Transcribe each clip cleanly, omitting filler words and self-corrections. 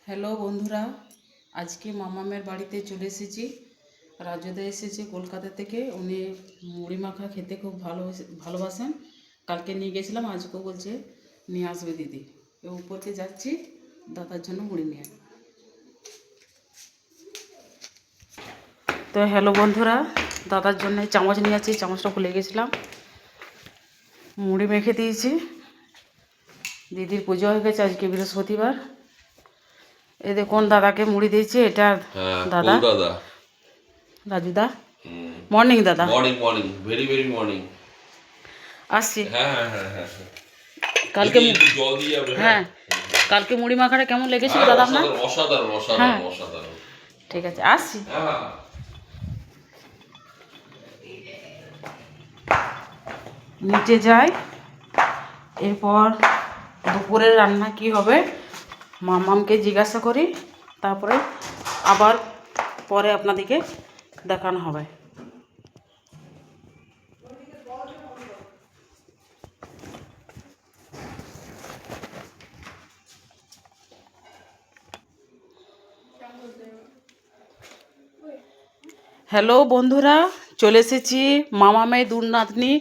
Hello বন্ধুরা, আজকে মামামের বাড়িতে চলে এসেছি। রাজুদা এসেছে কলকাতা থেকে। উনি মুড়ি মাখা খেতে খুব ভালোবাসেন। কালকে নিয়ে গেছিলাম, আজকেও বলছে নিয়ে আসবে দিদি। উপরকে যাচ্ছি দাদার জন্য মুড়ি নিয়ে। তো হ্যালো বন্ধুরা, দাদার জন্য চামচ নিয়ে আসছি, চামচটা ভুলে গেছিলাম। মুড়ি মেখে দিয়েছি। দিদির পুজো হয়ে গেছে, আজকে বৃহস্পতিবার। এই দেখুন দাদাকে মুড়ি দিয়েছি। এটা দাদা রাজুদা। মর্নিং দাদা। Morning very very morning. আসছি। হ্যাঁ, কালকে জল দিয়ে যাবে। হ্যাঁ, কালকে মুড়ি মাখাটা কেমন লেগেছিল দাদা আপনার? অসাধারণ হ্যাঁ, অসাধারণ অসাধারণ। ঠিক আছে, আসছি। নিচে যাই। এরপর দুপুরের রান্না কি হবে মামামকে জিজ্ঞাসা করি, তারপরে আবার পরে আপনাদেরকে দেখানো হবে। হ্যালো বন্ধুরা, চলে এসেছি মামামের দূর নাতনি।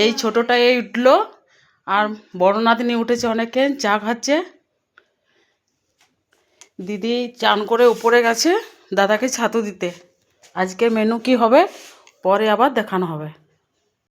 এই ছোটোটা এই উঠলো, আর বড় নাতনি উঠেছে অনেকক্ষণ, চা খাচ্ছে। দিদি চান করে উপরে গেছে দাদাকে ছাতু দিতে। আজকে মেনু কি হবে পরে আবার দেখানো হবে।